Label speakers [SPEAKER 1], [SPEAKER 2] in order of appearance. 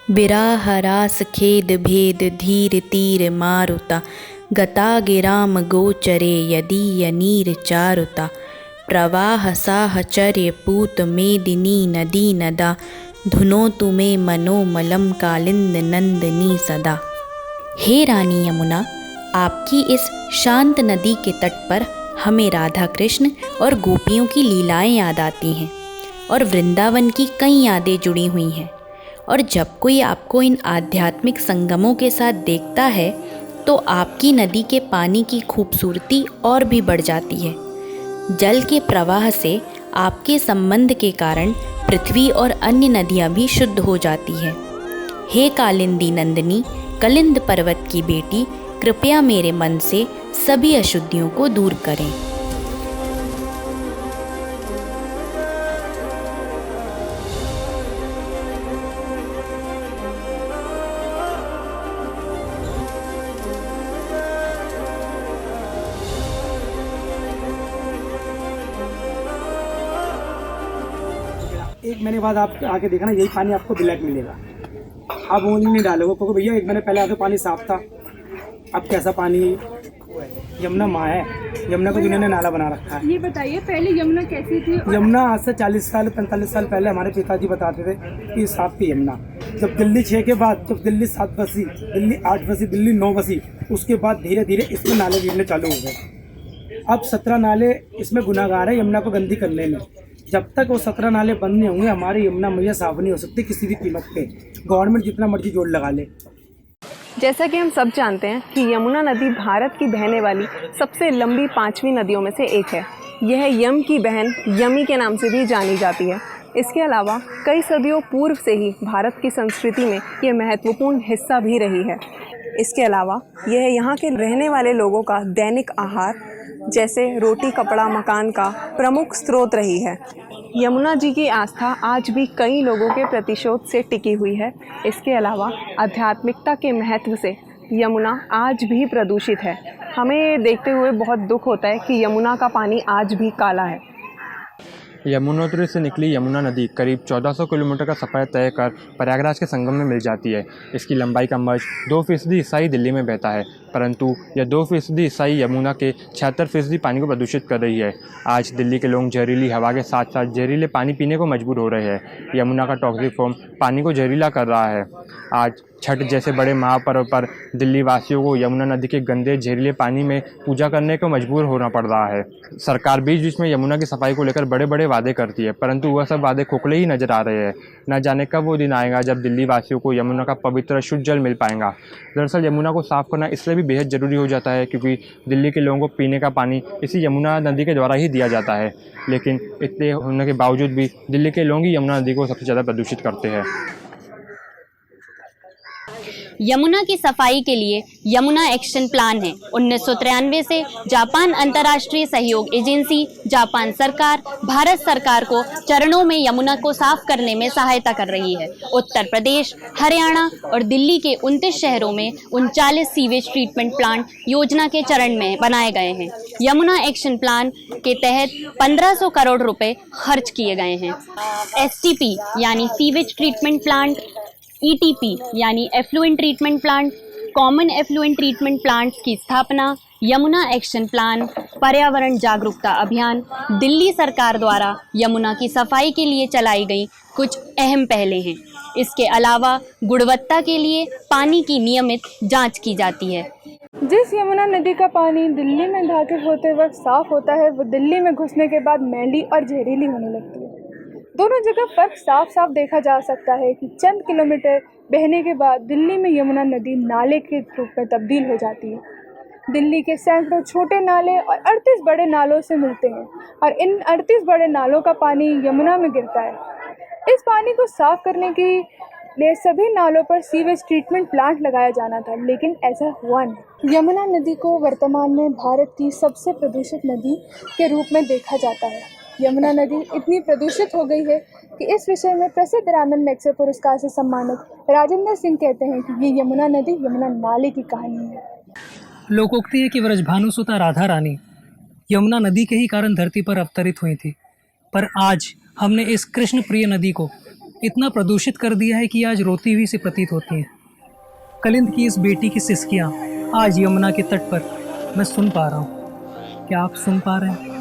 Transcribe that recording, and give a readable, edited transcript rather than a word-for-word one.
[SPEAKER 1] बिराह रास खेद भेद धीर तीर मारुता गता गिराम गोचरे यदीय नीर चारुता प्रवाह साहचर्य पूत मेदिनी नदी नदा धुनो तुम्हें मनोमलम कालिंद नंदनी सदा। हे रानी यमुना, आपकी इस शांत नदी के तट पर हमें राधा कृष्ण और गोपियों की लीलाएं याद आती हैं और वृंदावन की कई यादें जुड़ी हुई हैं। और जब कोई आपको इन आध्यात्मिक संगमों के साथ देखता है तो आपकी नदी के पानी की खूबसूरती और भी बढ़ जाती है। जल के प्रवाह से आपके संबंध के कारण पृथ्वी और अन्य नदियाँ भी शुद्ध हो जाती हैं। हे कालिंदी नंदिनी, कलिंद पर्वत की बेटी, कृपया मेरे मन से सभी अशुद्धियों को दूर करें।
[SPEAKER 2] एक महीने बाद आप आके देखना, यही पानी आपको ब्लैक मिलेगा। आप वो नहीं डालोगे क्योंकि भैया एक महीने पहले आके पानी साफ था। अब कैसा पानी, यमुना माँ है, यमुना को जिन्होंने नाला बना रखा है।
[SPEAKER 3] ये बताइए पहले यमुना कैसी थी?
[SPEAKER 2] यमुना आज से 40 साल 45 साल पहले हमारे पिताजी बताते थे कि साफ थी यमुना। जब दिल्ली 6 के बाद, जब दिल्ली 7 बसी, दिल्ली 8 बसी, दिल्ली 9 बसी, उसके बाद धीरे धीरे इसमें नाले गिरने चालू हो गए। अब 17 नाले इसमें गुनाहगार है यमुना को गंदी करने में। जब तक वो 17 नाले बंद नहीं होंगे हमारी यमुना मैया साफ नहीं हो सकती किसी भी कीमत पे, गवर्नमेंट जितना मर्जी जोड़ लगा ले।
[SPEAKER 3] जैसा कि हम सब जानते हैं कि यमुना नदी भारत की बहने वाली सबसे लंबी 5वीं नदियों में से एक है। यह यम की बहन यमी के नाम से भी जानी जाती है। इसके अलावा कई सदियों पूर्व से ही भारत की संस्कृति में यह महत्वपूर्ण हिस्सा भी रही है। इसके अलावा यह यहाँ के रहने वाले लोगों का दैनिक आहार जैसे रोटी कपड़ा मकान का प्रमुख स्रोत रही है। यमुना जी की आस्था आज भी कई लोगों के प्रतिशोध से टिकी हुई है। इसके अलावा आध्यात्मिकता के महत्व से यमुना आज भी प्रदूषित है। हमें ये देखते हुए बहुत दुख होता है कि यमुना का पानी आज भी काला है।
[SPEAKER 4] यमुनोत्री से निकली यमुना नदी करीब 1400 किलोमीटर का सफ़र तय कर प्रयागराज के संगम में मिल जाती है। इसकी लंबाई का मर्ज 2% ईसाई दिल्ली में बहता है, परंतु यह 2% ईसाई यमुना के 76% पानी को प्रदूषित कर रही है। आज दिल्ली के लोग जहरीली हवा के साथ साथ जहरीले पानी पीने को मजबूर हो रहे हैं। यमुना का टॉक्सिक फोम पानी को जहरीला कर रहा है। आज छठ जैसे बड़े महापर्व पर दिल्ली वासियों को यमुना नदी के गंदे जहरीले पानी में पूजा करने को मजबूर होना पड़ रहा है। सरकार बीच बीच में यमुना की सफाई को लेकर बड़े बड़े वादे करती है, परंतु वह सब वादे खोखले ही नजर आ रहे हैं। न जाने कब वो दिन आएगा जब दिल्ली वासियों को यमुना का पवित्र शुद्ध जल मिल पाएगा। दरअसल यमुना को साफ़ करना इसलिए भी बेहद ज़रूरी हो जाता है क्योंकि दिल्ली के लोगों को पीने का पानी इसी यमुना नदी के द्वारा ही दिया जाता है। लेकिन इतने होने के बावजूद भी दिल्ली के लोग ही यमुना नदी को सबसे ज़्यादा प्रदूषित करते हैं।
[SPEAKER 5] यमुना की सफाई के लिए यमुना एक्शन प्लान है। 1993 से जापान अंतर्राष्ट्रीय सहयोग एजेंसी, जापान सरकार भारत सरकार को चरणों में यमुना को साफ करने में सहायता कर रही है। उत्तर प्रदेश, हरियाणा और दिल्ली के 29 शहरों में 39 सीवेज ट्रीटमेंट प्लांट योजना के चरण में बनाए गए हैं। यमुना एक्शन प्लान के तहत 1500 करोड़ रुपए खर्च किए गए हैं। STP यानी सीवेज ट्रीटमेंट प्लांट, ETP यानी effluent treatment plant, common effluent treatment plants की स्थापना, यमुना एक्शन प्लान, पर्यावरण जागरूकता अभियान, दिल्ली सरकार द्वारा यमुना की सफाई के लिए चलाई गई कुछ अहम पहलें हैं। इसके अलावा गुणवत्ता के लिए पानी की नियमित जांच की जाती है।
[SPEAKER 3] जिस यमुना नदी का पानी दिल्ली में दाखिल होते वक्त साफ होता है, वो दिल्ली में घुसने के बाद मैली और जहरीली होने लगती है। दोनों जगह फर्क साफ साफ देखा जा सकता है कि चंद किलोमीटर बहने के बाद दिल्ली में यमुना नदी नाले के रूप में तब्दील हो जाती है। दिल्ली के सैकड़ों छोटे नाले और 38 बड़े नालों से मिलते हैं और इन 38 बड़े नालों का पानी यमुना में गिरता है। इस पानी को साफ करने के लिए सभी नालों पर सीवेज ट्रीटमेंट प्लांट लगाया जाना था, लेकिन ऐसा हुआ नहीं। यमुना नदी को वर्तमान में भारत की सबसे प्रदूषित नदी के रूप में देखा जाता है। यमुना नदी इतनी प्रदूषित हो गई है कि इस विषय में प्रसिद्ध रामन मैगसेसे पुरस्कार से सम्मानित राजेंद्र सिंह कहते हैं कि ये यमुना नदी यमुना नाले की कहानी है।
[SPEAKER 6] लोकोक्ति है कि व्रजभानुसुता राधा रानी यमुना नदी के ही कारण धरती पर अवतरित हुई थी, पर आज हमने इस कृष्ण प्रिय नदी को इतना प्रदूषित कर दिया है कि आज रोती हुई सी प्रतीत होती हैं। कलिंद की इस बेटी की सिसकियाँ आज यमुना के तट पर मैं सुन पा रहा हूँ। क्या आप सुन पा रहे हैं?